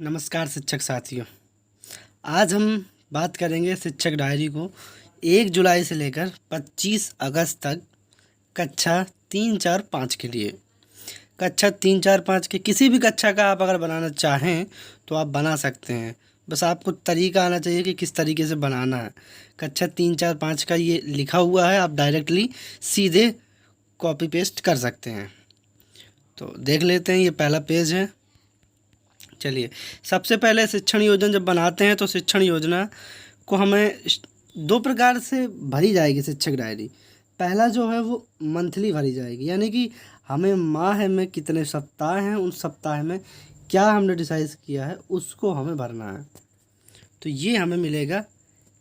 नमस्कार शिक्षक साथियों। आज हम बात करेंगे शिक्षक डायरी को 1 जुलाई से लेकर 25 अगस्त तक कक्षा 3, 4, 5 के लिए। कक्षा 3, 4, 5 के किसी भी कक्षा का आप अगर बनाना चाहें तो आप बना सकते हैं। बस आपको तरीका आना चाहिए कि किस तरीके से बनाना है। कक्षा 3, 4, 5 का ये लिखा हुआ है, आप डायरेक्टली सीधे कॉपी पेस्ट कर सकते हैं। तो देख लेते हैं, ये पहला पेज है। चलिए, सबसे पहले शिक्षण योजना जब बनाते हैं तो शिक्षण योजना को हमें 2 प्रकार से भरी जाएगी शिक्षक डायरी। पहला जो है वो मंथली भरी जाएगी, यानी कि हमें माह में कितने सप्ताह हैं, उन सप्ताह में क्या हमने डिसाइड किया है उसको हमें भरना है। तो ये हमें मिलेगा,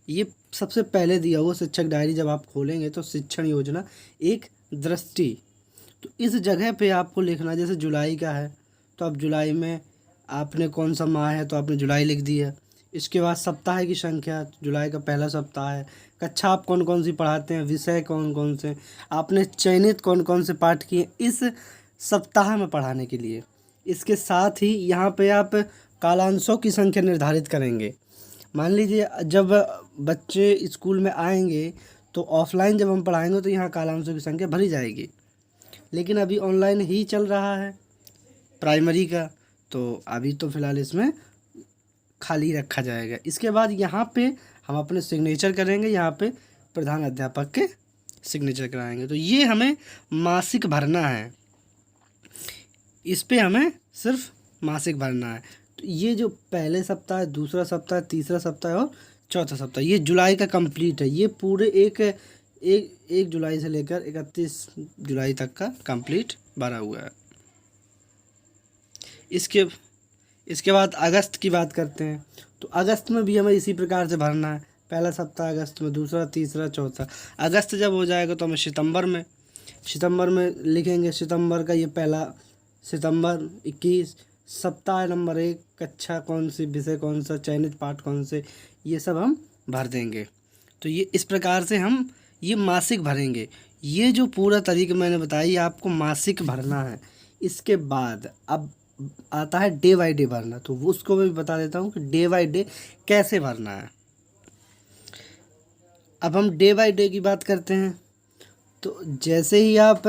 ये सबसे पहले दिया हुआ शिक्षक डायरी जब आप खोलेंगे तो शिक्षण योजना एक दृष्टि, तो इस जगह पे आपको लिखना, जैसे जुलाई का है तो अब जुलाई में आपने कौन सा माह है तो आपने जुलाई लिख दिया। इसके बाद सप्ताह की संख्या, जुलाई का पहला सप्ताह है। कक्षा आप कौन कौन सी पढ़ाते हैं, विषय कौन कौन से, आपने चयनित कौन कौन से पाठ किए इस सप्ताह में पढ़ाने के लिए। इसके साथ ही यहाँ पे आप कालांशों की संख्या निर्धारित करेंगे। मान लीजिए जब बच्चे स्कूल में आएंगे तो ऑफलाइन जब हम पढ़ाएंगे तो यहाँ कालांशों की संख्या भरी जाएगी, लेकिन अभी ऑनलाइन ही चल रहा है प्राइमरी का, तो अभी तो फ़िलहाल इसमें खाली रखा जाएगा। इसके बाद यहाँ पे हम अपने सिग्नेचर करेंगे, यहाँ पे प्रधान अध्यापक के सिग्नेचर कराएंगे। तो ये हमें मासिक भरना है, इस पे हमें सिर्फ मासिक भरना है। तो ये जो पहले सप्ताह, दूसरा सप्ताह, तीसरा सप्ताह और चौथा सप्ताह, ये जुलाई का कंप्लीट है। ये पूरे एक जुलाई से लेकर 31 जुलाई तक का कंप्लीट भरा हुआ है। इसके बाद अगस्त की बात करते हैं, तो अगस्त में भी हमें इसी प्रकार से भरना है। पहला सप्ताह अगस्त में, दूसरा, तीसरा, चौथा। अगस्त जब हो जाएगा तो हमें सितंबर में लिखेंगे। सितंबर का ये पहला सितंबर 21, सप्ताह नंबर 1, कक्षा कौन सी, विषय कौन सा, चयनित पाठ कौन से, ये सब हम भर देंगे। तो ये इस प्रकार से हम ये मासिक भरेंगे। ये जो पूरा तरीका मैंने बताया आपको मासिक भरना है। इसके बाद अब आता है डे बाई डे भरना, तो उसको मैं भी बता देता हूँ कि डे बाई डे कैसे भरना है। अब हम डे बाई डे की बात करते हैं, तो जैसे ही आप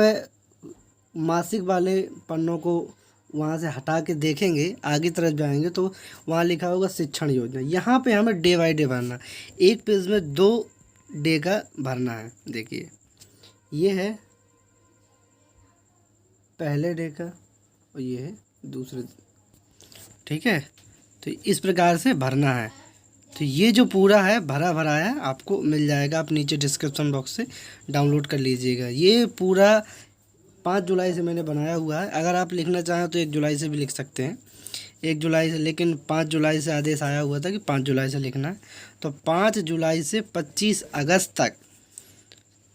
मासिक वाले पन्नों को वहाँ से हटा के देखेंगे, आगे तरफ जाएंगे तो वहाँ लिखा होगा शिक्षण योजना। यहाँ पे हमें डे बाई डे भरना, एक पेज में 2 डे का भरना है। देखिए, ये है पहले डे का और ये है दूसरे, ठीक है। तो इस प्रकार से भरना है। तो ये जो पूरा है भरा भराया आपको मिल जाएगा, आप नीचे डिस्क्रिप्शन बॉक्स से डाउनलोड कर लीजिएगा। ये पूरा 5 जुलाई से मैंने बनाया हुआ है। अगर आप लिखना चाहें तो 1 जुलाई से भी लिख सकते हैं, 1 जुलाई से, लेकिन 5 जुलाई से आदेश आया हुआ था कि 5 जुलाई से लिखना है। तो 5 जुलाई से 25 अगस्त तक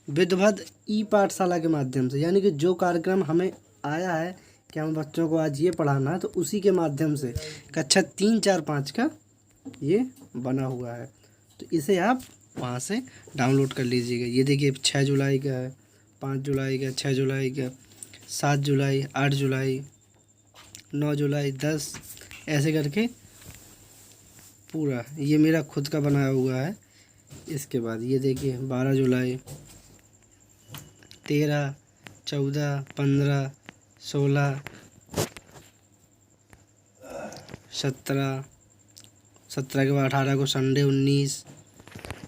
विधिवत ई पाठशाला के माध्यम से, यानी कि जो कार्यक्रम हमें आया है कि हम बच्चों को आज ये पढ़ाना है, तो उसी के माध्यम से कक्षा 3, 4, 5 का ये बना हुआ है। तो इसे आप वहाँ से डाउनलोड कर लीजिएगा। ये देखिए 6 जुलाई का है, 5 जुलाई का, 6 जुलाई का, 7 जुलाई, 8 जुलाई, 9 जुलाई, 10, ऐसे करके पूरा ये मेरा खुद का बनाया हुआ है। इसके बाद ये देखिए 12 जुलाई, 13, 14, 15, 16, 17 के बाद 18 को संडे, 19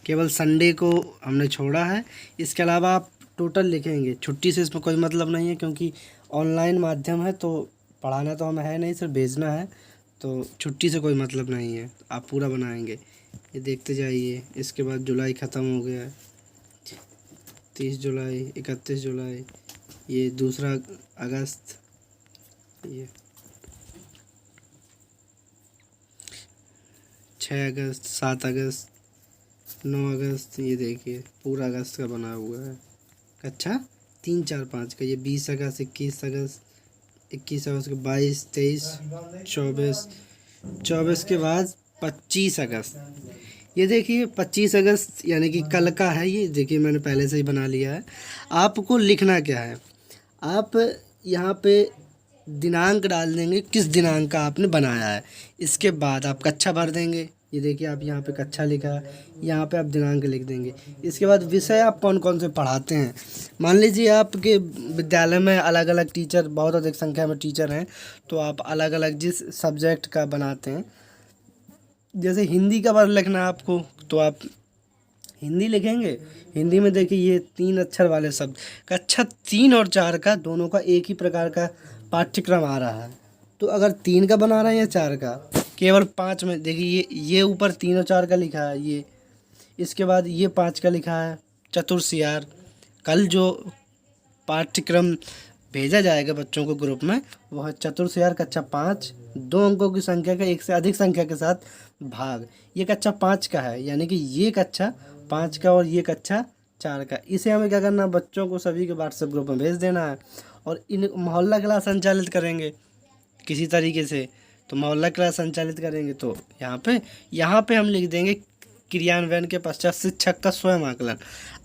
केवल संडे को हमने छोड़ा है। इसके अलावा आप टोटल लिखेंगे, छुट्टी से इसमें कोई मतलब नहीं है, क्योंकि ऑनलाइन माध्यम है तो पढ़ाना तो हमें है नहीं, सिर्फ भेजना है, तो छुट्टी से कोई मतलब नहीं है। आप पूरा बनाएंगे, ये देखते जाइए। इसके बाद जुलाई ख़त्म हो गया, 30 जुलाई, 31 जुलाई, ये दूसरा अगस्त, ये 6 अगस्त, 7 अगस्त, 9 अगस्त, ये देखिए पूरा अगस्त का बना हुआ है। कक्षा 3, 4, 5 का ये 20 अगस्त, 21 अगस्त, 21 अगस्त के 22, 23, 24 के बाद 25 अगस्त। ये देखिए 25 अगस्त यानी कि कल का है। ये देखिए मैंने पहले से ही बना लिया है। आपको लिखना क्या है, आप यहाँ पे दिनांक डाल देंगे, किस दिनांक का आपने बनाया है। इसके बाद आप कक्षा भर देंगे। ये देखिए आप यहाँ पे कक्षा लिखा है, यहाँ पे आप दिनांक लिख देंगे। इसके बाद विषय आप कौन कौन से पढ़ाते हैं। मान लीजिए आपके विद्यालय में अलग अलग टीचर, बहुत अधिक संख्या में टीचर हैं, तो आप अलग अलग जिस सब्जेक्ट का बनाते हैं, जैसे हिंदी का वर्ड लिखना है आपको, तो आप हिंदी लिखेंगे। हिंदी में देखिए ये 3 अक्षर वाले शब्द, कक्षा 3 और 4 का दोनों का एक ही प्रकार का पाठ्यक्रम आ रहा है। तो अगर 3 का बना रहे हैं या 4 का, केवल 5 में देखिए ये ऊपर 3 और 4 का लिखा है ये। इसके बाद ये 5 का लिखा है चतुर्सियार। कल जो पाठ्यक्रम भेजा जाएगा बच्चों को ग्रुप में, वह चतुर्सियार कक्षा 5, 2 अंकों की संख्या का एक से अधिक संख्या के साथ भाग। ये कक्षा 5 का है, यानी कि ये कक्षा 5 का और ये कक्षा 4 का। इसे हमें क्या करना है, बच्चों को सभी के व्हाट्सएप ग्रुप में भेज देना है और इन मोहल्ला क्लास संचालित करेंगे किसी तरीके से। तो मोहल्ला क्लास संचालित करेंगे तो यहाँ पे हम लिख देंगे क्रियान्वयन के पश्चात शिक्षक का स्वयं आकलन।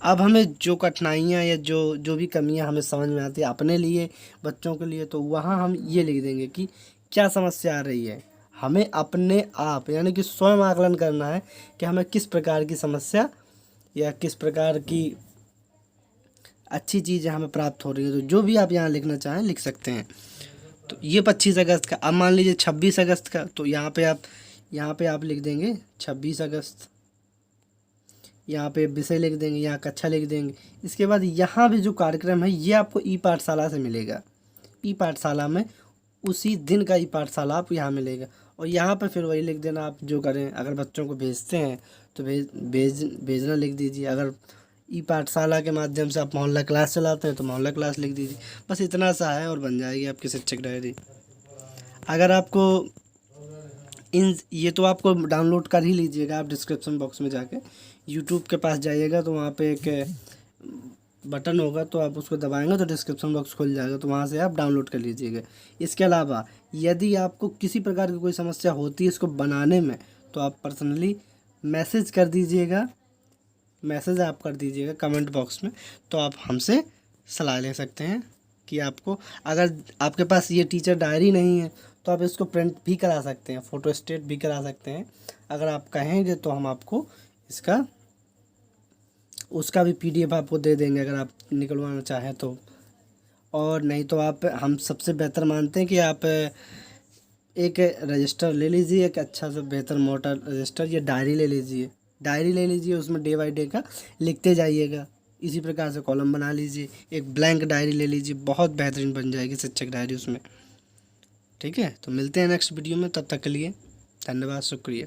अब हमें जो कठिनाइयाँ या जो भी कमियाँ हमें समझ में आती है अपने लिए, बच्चों के लिए, तो वहाँ हम ये लिख देंगे कि क्या समस्या आ रही है। हमें अपने आप यानी कि स्वयं आकलन करना है कि हमें किस प्रकार की समस्या या किस प्रकार की अच्छी चीज़ें हमें प्राप्त हो रही है। तो जो भी आप यहाँ लिखना चाहें लिख सकते हैं। तो ये 25 अगस्त का। अब मान लीजिए 26 अगस्त का, तो यहाँ पे आप लिख देंगे 26 अगस्त। यहाँ पे विषय लिख देंगे, यहाँ कक्षा लिख देंगे। इसके बाद यहाँ भी जो कार्यक्रम है ये आपको ई पाठशाला से मिलेगा। ई पाठशाला में उसी दिन का ई पाठशाला आप यहाँ मिलेगा। और यहाँ पे फिर वही लिख देना आप जो करें। अगर बच्चों को भेजते हैं तो भेजना लिख दीजिए। अगर ई पाठशाला के माध्यम से आप मोहल्ला क्लास चलाते हैं तो मोहल्ला क्लास लिख दीजिए। बस इतना सा है और बन जाएगी आपकी शिक्षक डायरी। अगर आपको ये तो आपको डाउनलोड कर ही लीजिएगा। आप डिस्क्रिप्शन बॉक्स में जाके यूट्यूब के पास जाइएगा तो वहाँ पे एक बटन होगा, तो आप उसको दबाएंगे तो डिस्क्रिप्शन बॉक्स खुल जाएगा, तो वहाँ से आप डाउनलोड कर लीजिएगा। इसके अलावा यदि आपको किसी प्रकार की कोई समस्या होती है इसको बनाने में, तो आप पर्सनली मैसेज कर दीजिएगा, मैसेज आप कर दीजिएगा कमेंट बॉक्स में, तो आप हमसे सलाह ले सकते हैं कि आपको, अगर आपके पास ये टीचर डायरी नहीं है तो आप इसको प्रिंट भी करा सकते हैं, फ़ोटो स्टेट भी करा सकते हैं। अगर आप कहेंगे तो हम आपको उसका भी PDF आपको दे देंगे अगर आप निकलवाना चाहें तो। और नहीं तो हम सबसे बेहतर मानते हैं कि आप एक रजिस्टर ले लीजिए, एक अच्छा सा बेहतर मोटा रजिस्टर या डायरी ले लीजिए। उसमें डे बाय डे का लिखते जाइएगा। इसी प्रकार से कॉलम बना लीजिए। एक ब्लैंक डायरी ले लीजिए, बहुत बेहतरीन बन जाएगी शिक्षक डायरी उसमें। ठीक है, तो मिलते हैं नेक्स्ट वीडियो में। तब तक के लिए धन्यवाद, शुक्रिया।